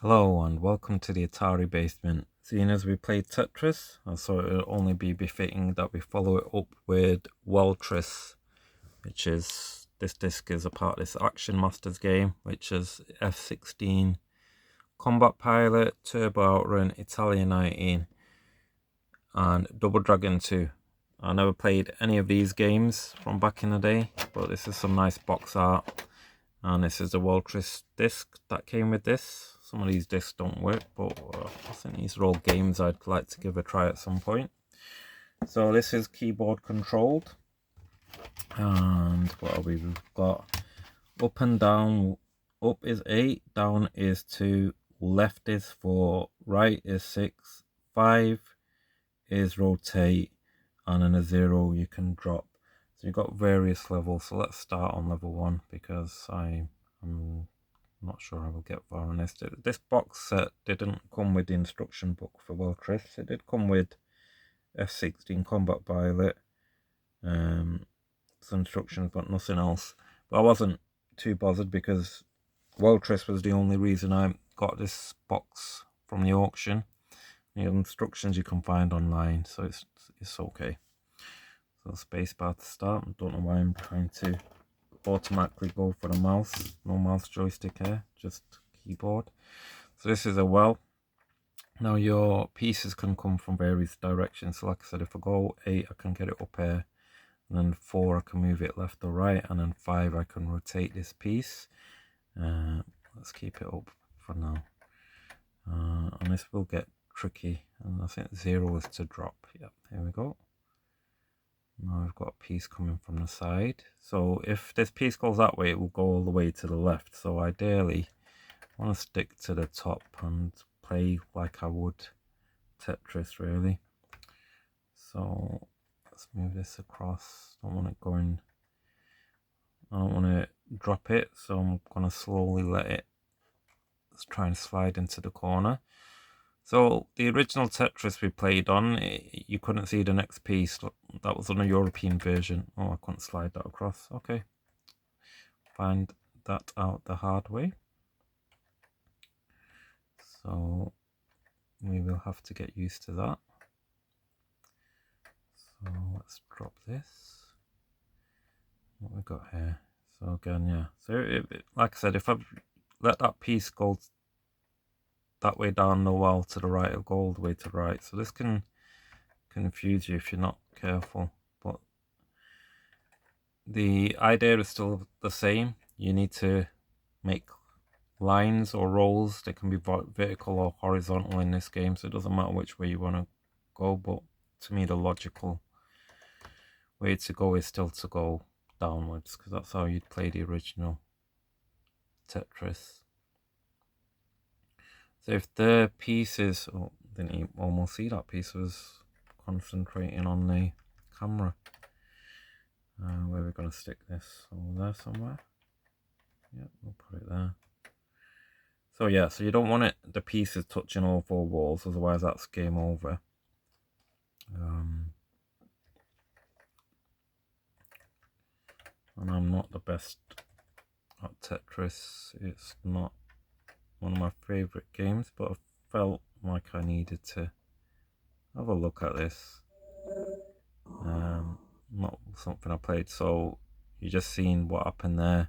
Hello and welcome to the Atari basement. Seeing as we played Tetris, I thought it would only be befitting that we follow it up with Welltris, which is, this disc is a part of this Action Masters game, which is F-16, Combat Pilot, Turbo Outrun, Italian 19, and Double Dragon 2. I never played any of these games from back in the day, but this is some nice box art. And this is the Welltris disc that came with this. Some of these discs don't work, but I think these are all games I'd like to give a try at some point. So this is keyboard controlled. And what have we got? Up and down. Up is 8, down is 2, left is 4, right is 6, 5 is rotate, and then a 0 you can drop. So you've got various levels. So let's start on level 1 because I'm not sure I will get far on this. This box set didn't come with the instruction book for Welltris. It did come with F-16 Combat Pilot, some instructions, but nothing else. But I wasn't too bothered because Welltris was the only reason I got this box from the auction. The instructions you can find online, so it's okay. So spacebar to start. I don't know why I'm trying to automatically go for the mouse. No mouse joystick here, just keyboard. So this is a well. Now your pieces can come from various directions. So like I said, if I go 8, I can get it up here, and then 4 I can move it left or right, and then 5 I can rotate this piece. Let's keep it up for now. And this will get tricky, and I think 0 is to drop. Yep, here we go. Now I've got a piece coming from the side. So if this piece goes that way, it will go all the way to the left. So ideally, I want to stick to the top and play like I would Tetris, really. So let's move this across. I don't want it going, I don't want to drop it, so I'm going to slowly let it, let's try and slide into the corner. So the original Tetris we played on, you couldn't see the next piece. That was on a European version. Oh, I couldn't slide that across. Okay. Find that out the hard way. So we will have to get used to that. So let's drop this. What we got here? So again, yeah. So like I said, if I let that piece go that way down the wall to the right, it'll go all the way to the right. So this can confuse you if you're not careful, but the idea is still the same. You need to make lines or rolls. They can be vertical or horizontal in this game, so it doesn't matter which way you want to go, but to me the logical way to go is still to go downwards, because that's how you'd play the original Tetris. So if the piece is, oh, didn't you almost see that piece was concentrating on the camera. Where are we going to stick this? Over there somewhere. Yeah, we'll put it there. So yeah, so you don't want it, the pieces touching all 4 walls, otherwise that's game over. And I'm not the best at Tetris. It's not one of my favourite games, but I felt like I needed to have a look at this. Not something I played, so you just seen what happened there.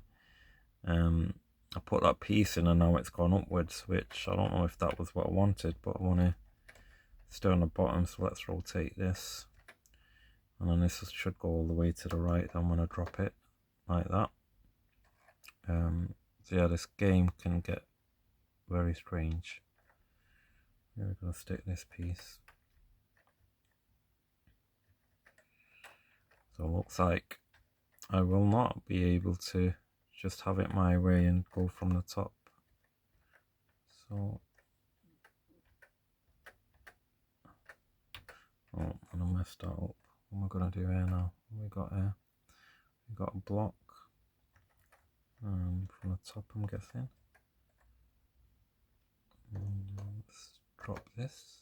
I put that piece in and now it's gone upwards, which I don't know if that was what I wanted, but I want to stay on the bottom, so let's rotate this. And then this should go all the way to the right. I'm going to drop it like that. So yeah, this game can get very strange. Here we're going to stick this piece. So it looks like I will not be able to just have it my way and go from the top. So, oh, and I messed that up. What am I going to do here now? What we got here? We got a block from the top, I'm guessing. Let's drop this.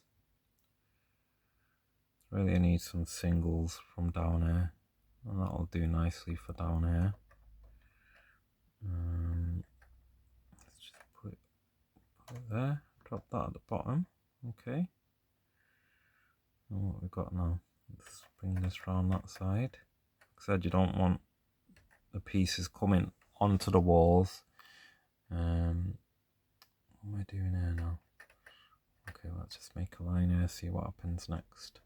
Really need some singles from down here, and that'll do nicely for down here. Let's just put it there, drop that at the bottom. Okay. And what we've got now, let's bring this round that side. Like I said, you don't want the pieces coming onto the walls. What am I doing here now? Okay, let's just make a line here, see what happens next.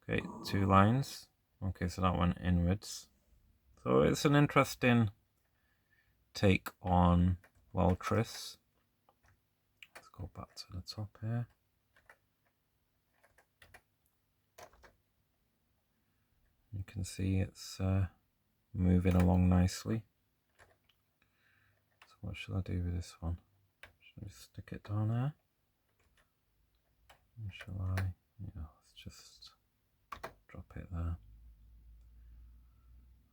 Okay, 2 lines. Okay, so that went inwards. So it's an interesting take on Welltris. Let's go back to the top here. You can see it's moving along nicely. So what should I do with this one? Should I stick it down there? Or shall I? Yeah, let's just drop it there.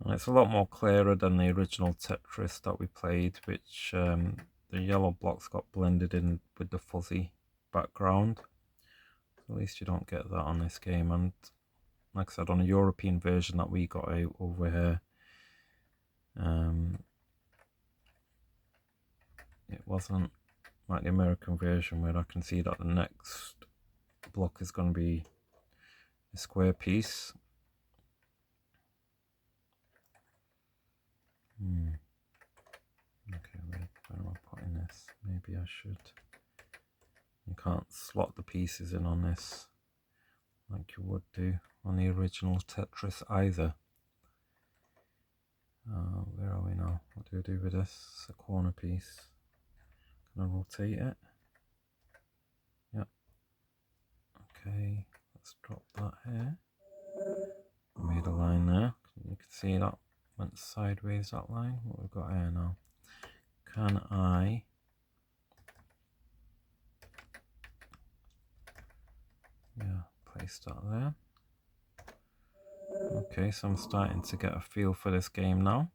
And it's a lot more clearer than the original Tetris that we played, which the yellow blocks got blended in with the fuzzy background. So at least you don't get that on this game. And like I said, on a European version that we got out over here, it wasn't like the American version where I can see that the next block is going to be a square piece. Okay, where am I putting this? Maybe I should. You can't slot the pieces in on this like you would do on the original Tetris either. Where are we now? What do I do with this? It's a corner piece. Can I rotate it? Yep. Okay, let's drop that here. I made a line there. You can see that went sideways, that line. What we've got here now? Can I place that there? Okay, so I'm starting to get a feel for this game now.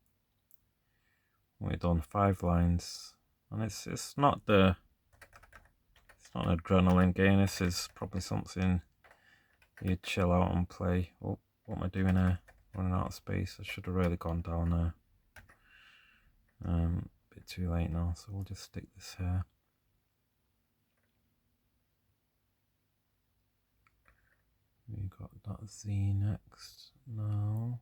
We've done 5 lines, and it's not an adrenaline game. This is probably something you'd chill out and play. Oh, what am I doing here? Running out of space. I should have really gone down there. A bit too late now, so we'll just stick this here. We got that Z next. Now,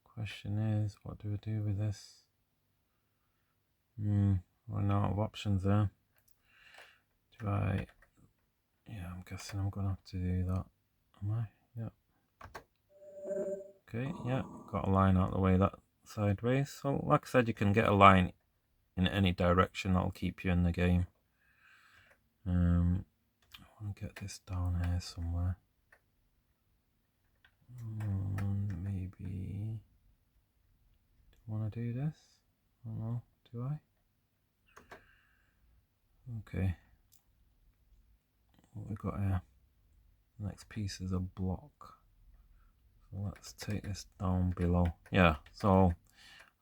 question is, what do we do with this? Running out of options there. Do I? Yeah, I'm guessing I'm gonna have to do that. Am I? Yep. Okay, yeah, got a line out of the way that sideways. So, like I said, you can get a line in any direction that'll keep you in the game. I want to get this down here somewhere. Maybe. Do I want to do this? I don't know. Do I? Okay. What we got here? The next piece is a block. So let's take this down below. Yeah, so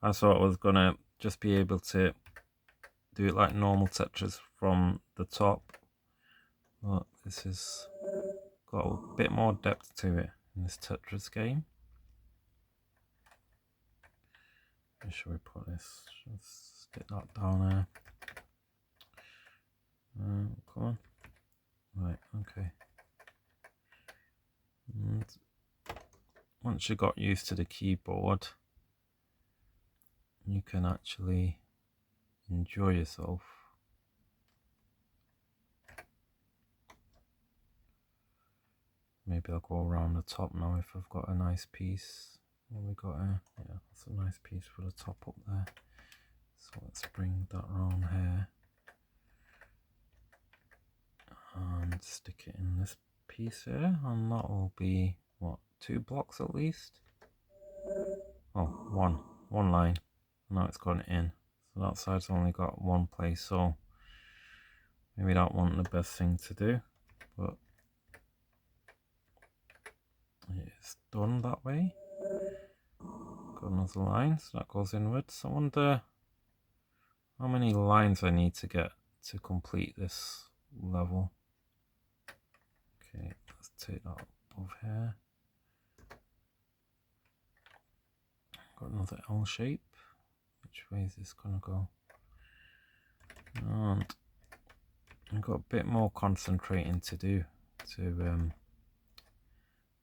I thought I was gonna just be able to do it like normal Tetris from the top, but this has got a bit more depth to it in this Tetris game. Where should we put this? Let's stick that down there. Come on. Right, okay. And once you got used to the keyboard, you can actually enjoy yourself. Maybe I'll go around the top now if I've got a nice piece. What we got here? Yeah, that's a nice piece for the top up there. So let's bring that around here and stick it in this piece here, and that will be what, 2 blocks at least? Oh, one line. Now it's gone in, so that side's only got 1 place, so maybe that wasn't the best thing to do, but it's done that way. Got another line, so that goes inwards. I wonder how many lines I need to get to complete this level. Okay, let's take that above here. Got another L shape. Which way is this gonna go? And got a bit more concentrating to do to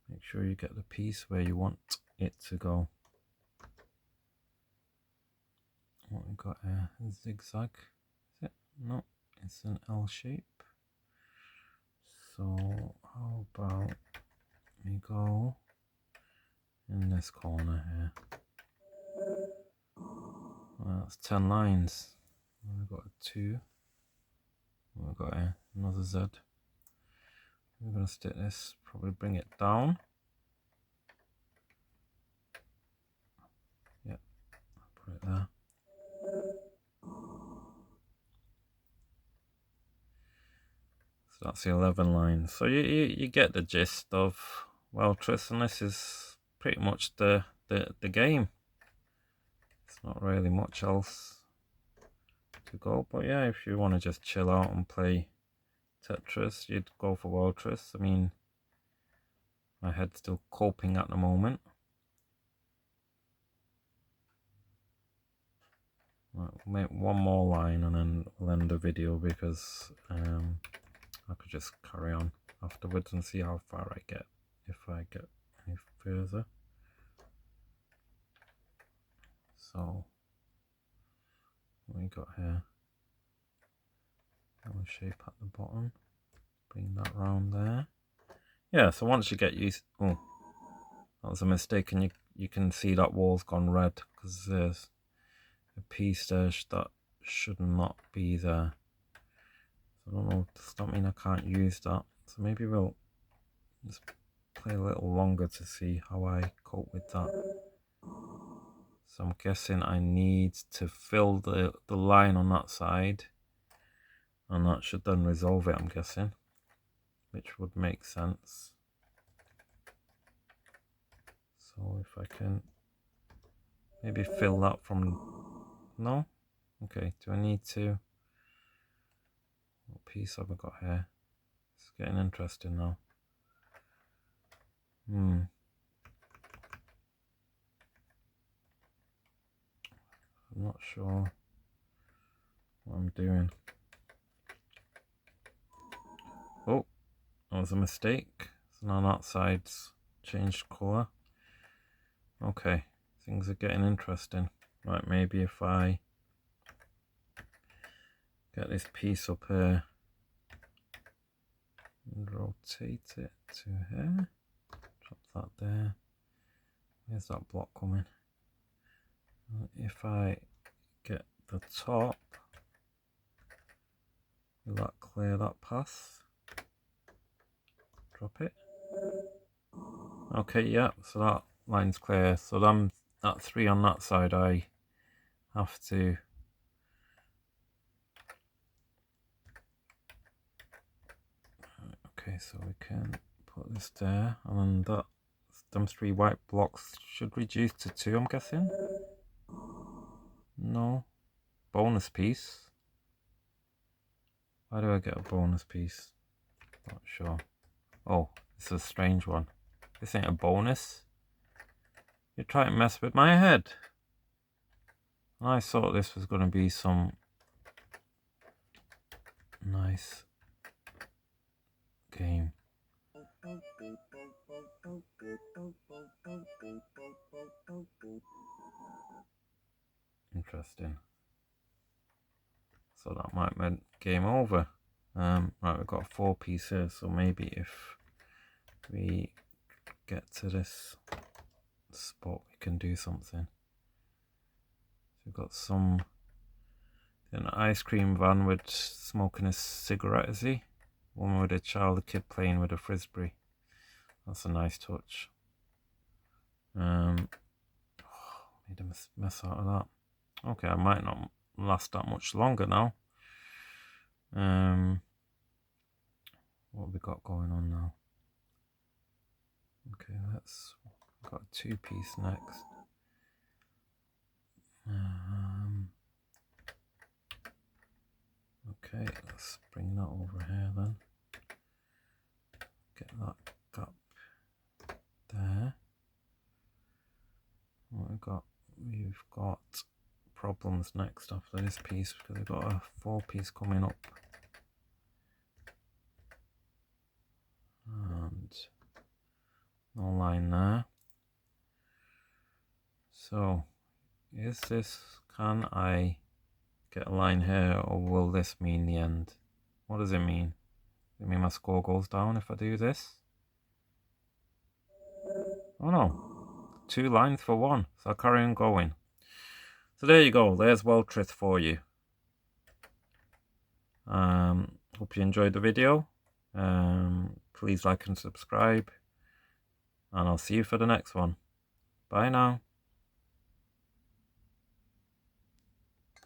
make sure you get the piece where you want it to go. What we got here? A zigzag. Is it? No, it's an L shape. So how about we go in this corner here? Well, that's 10 lines. We've got a 2. We've got here? Another Z. We're going to stick this, probably bring it down. Yep, put it there. So that's the 11 lines. So you get the gist of Welltris, and this is pretty much the game. It's not really much else to go, but yeah, if you want to just chill out and play Tetris, you'd go for Welltris. I mean, my head's still coping at the moment. Right, we'll make one more line and then we'll end the video, because I could just carry on afterwards and see how far I get, if I get any further. So what we got here? L shape at the bottom. Bring that round there. Yeah, so once you get used, oh, that was a mistake, and you can see that wall's gone red because there's a piece there that should not be there. So I don't know, does that mean I can't use that? So maybe we'll just play a little longer to see how I cope with that. So I'm guessing I need to fill the line on that side, and that should then resolve it, I'm guessing, which would make sense. So if I can maybe fill that from, no? Okay, do I need to, what piece have I got here? It's getting interesting now. I'm not sure what I'm doing. Oh, that was a mistake. So now that side's changed colour. Okay, things are getting interesting. Right, maybe if I get this piece up here and rotate it to here, drop that there. Where's that block coming? If I get the top, will that clear that path? Drop it. Okay, yeah, so that line's clear. So then that 3 on that side, I have to okay, so we can put this there, and then them 3 white blocks should reduce to 2, I'm guessing. No, bonus piece. Why do I get a bonus piece? Not sure. Oh, it's a strange one. This ain't a bonus. You're trying to mess with my head. I thought this was going to be some nice game. Interesting. So that might mean game over. Right, we've got a 4 piece here, so maybe if we get to this spot we can do something. So we've got an ice cream van with smoking a cigarette, is he? One with a kid playing with a frisbee. That's a nice touch. Made a mess out of that. Okay, I might not last that much longer now. What have we got going on now? Okay, got a 2 piece next. Okay, let's bring that over here then. Get that gap there. What we've got problems next after this piece, because we've got a 4 piece coming up. No line there. So, is this, can I get a line here, or will this mean the end? What does it mean? Does it mean my score goes down if I do this? Oh no, 2 lines for 1, so I'll carry on going. So there you go, there's Welltris for you. Hope you enjoyed the video. Please like and subscribe, and I'll see you for the next one. Bye now.